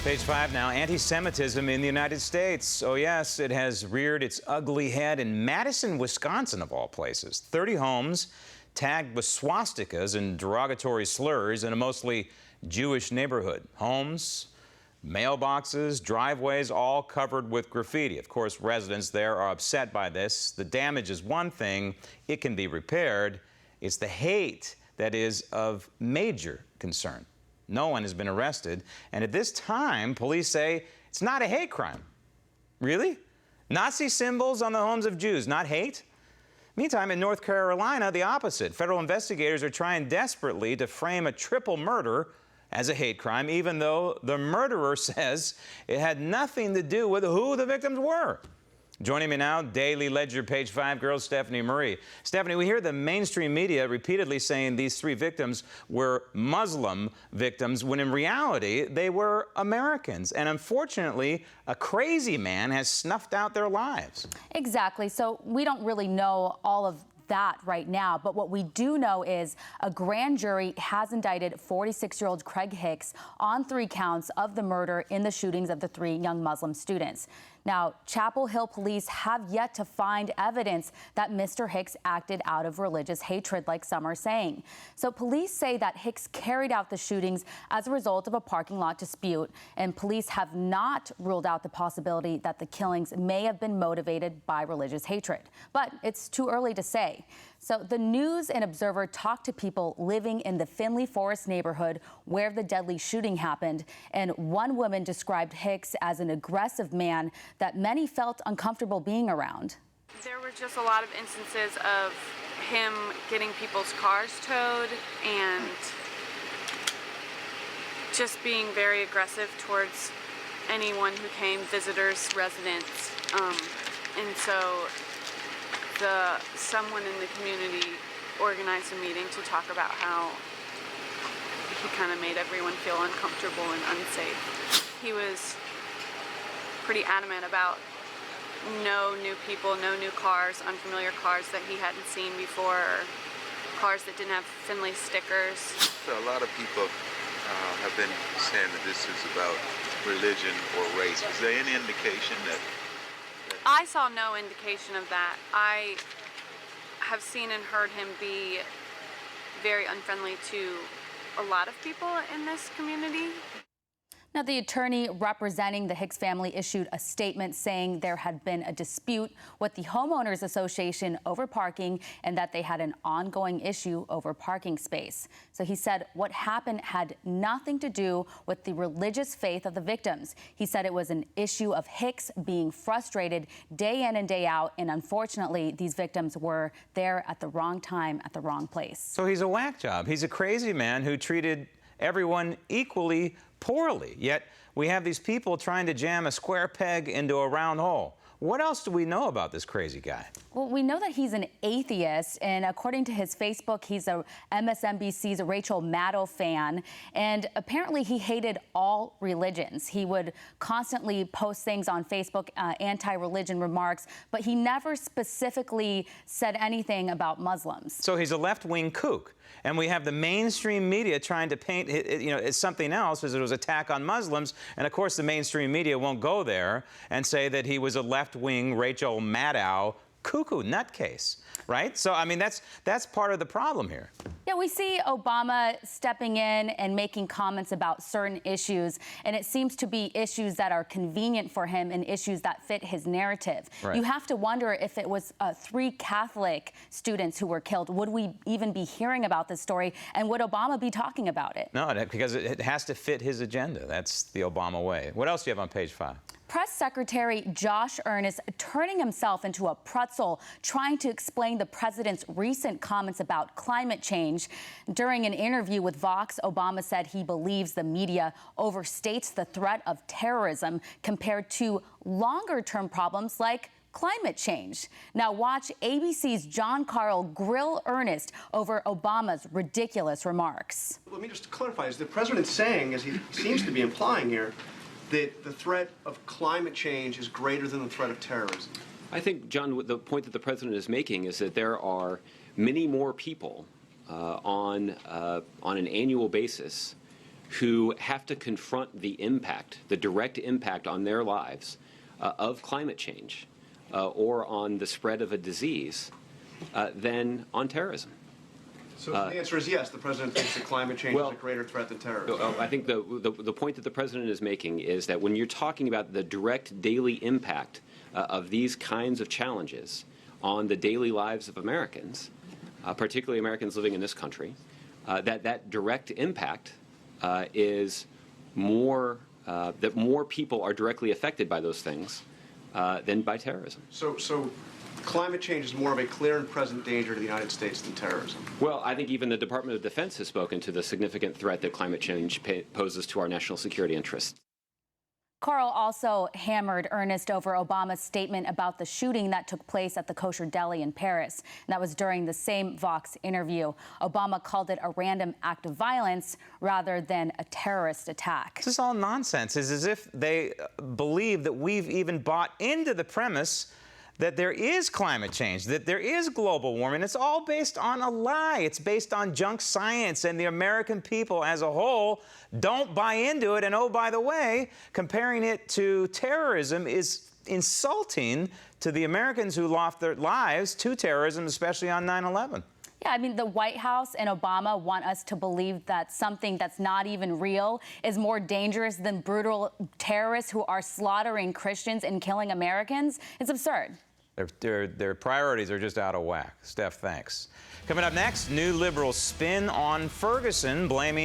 Page 5 now, anti-Semitism in the United States. Oh yes, it has reared its ugly head in Madison, Wisconsin, of all places. 30 homes tagged with swastikas and derogatory slurs in a mostly Jewish neighborhood. Homes, mailboxes, driveways, all covered with graffiti. Of course, residents there are upset by this. The damage is one thing. It can be repaired. It's the hate that is of major concern. No one has been arrested, and at this time, police say it's not a hate crime. Really? Nazi symbols on the homes of Jews, not hate? Meantime, in North Carolina, the opposite. Federal investigators are trying desperately to frame a triple murder as a hate crime, even though the murderer says it had nothing to do with who the victims were. Joining me now, Daily Ledger Page 5 girl Stephanie Marie. Stephanie, we hear the mainstream media repeatedly saying these 3 victims were Muslim victims, when in reality, they were Americans. And unfortunately, a crazy man has snuffed out their lives. Exactly. So we don't really know all of that right now, but what we do know is a grand jury has indicted 46-year-old Craig Hicks on 3 counts of the murder in the shootings of the 3 young Muslim students. Now, Chapel Hill police have yet to find evidence that Mr. Hicks acted out of religious hatred, like some are saying. So police say that Hicks carried out the shootings as a result of a parking lot dispute, and police have not ruled out the possibility that the killings may have been motivated by religious hatred. But it's too early to say. So the News and Observer talked to people living in the Finley Forest neighborhood where the deadly shooting happened, and one woman described Hicks as an aggressive man that many felt uncomfortable being around. There were just a lot of instances of him getting people's cars towed and just being very aggressive towards anyone who came, visitors, residents, and so someone in the community organized a meeting to talk about how he kind of made everyone feel uncomfortable and unsafe. He was pretty adamant about no new people, no new cars, unfamiliar cars that he hadn't seen before, or cars that didn't have Finley stickers. So a lot of people have been saying that this is about religion or race. Is there any indication that... I saw no indication of that. I have seen and heard him be very unfriendly to a lot of people in this community. Now, the attorney representing the Hicks family issued a statement saying there had been a dispute with the Homeowners Association over parking and that they had an ongoing issue over parking space. So he said what happened had nothing to do with the religious faith of the victims. He said it was an issue of Hicks being frustrated day in and day out, and unfortunately, these victims were there at the wrong time at the wrong place. So he's a whack job. He's a crazy man who treated everyone equally poorly. Yet we have these people trying to jam a square peg into a round hole. What else do we know about this crazy guy? Well, we know that he's an atheist, and according to his Facebook, he's a MSNBC's Rachel Maddow fan, and apparently he hated all religions. He would constantly post things on Facebook, anti-religion remarks, but he never specifically said anything about Muslims. So he's a left-wing kook, and we have the mainstream media trying to paint it, as something else, as it was an attack on Muslims, and of course the mainstream media won't go there and say that he was a left-wing Rachel Maddow cuckoo nutcase, right? So, I mean, that's part of the problem here. Yeah, we see Obama stepping in and making comments about certain issues, and it seems to be issues that are convenient for him and issues that fit his narrative. Right. You have to wonder if it was 3 Catholic students who were killed, would we even be hearing about this story, and would Obama be talking about it? No, because it has to fit his agenda. That's the Obama way. What else do you have on page 5? Press Secretary Josh Earnest turning himself into a pretzel, trying to explain the president's recent comments about climate change. During an interview with Vox, Obama said he believes the media overstates the threat of terrorism compared to longer-term problems like climate change. Now watch ABC's John Carl grill Earnest over Obama's ridiculous remarks. Let me just clarify, is the president saying, as he seems to be implying here, that the threat of climate change is greater than the threat of terrorism? I think, John, the point that the president is making is that there are many more people on an annual basis who have to confront the impact, the direct impact on their lives of climate change or on the spread of a disease than on terrorism. So the answer is yes, the president thinks that climate change is a greater threat than terrorism. I think the point that the president is making is that when you're talking about the direct daily impact of these kinds of challenges on the daily lives of Americans, particularly Americans living in this country, that direct impact is more, that more people are directly affected by those things than by terrorism. So climate change is more of a clear and present danger to the United States than terrorism. Well, I think even the Department of Defense has spoken to the significant threat that climate change poses to our national security interests. Carl also hammered Ernest over Obama's statement about the shooting that took place at the kosher deli in Paris. And that was during the same Vox interview. Obama called it a random act of violence rather than a terrorist attack. This is all nonsense. It's as if they believe that we've even bought into the premise that there is climate change, that there is global warming. It's all based on a lie. It's based on junk science, and the American people as a whole don't buy into it. And oh, by the way, comparing it to terrorism is insulting to the Americans who lost their lives to terrorism, especially on 9/11. Yeah, I mean, the White House and Obama want us to believe that something that's not even real is more dangerous than brutal terrorists who are slaughtering Christians and killing Americans. It's absurd. Their priorities are just out of whack. Steph, thanks. Coming up next, new liberal spin on Ferguson, blaming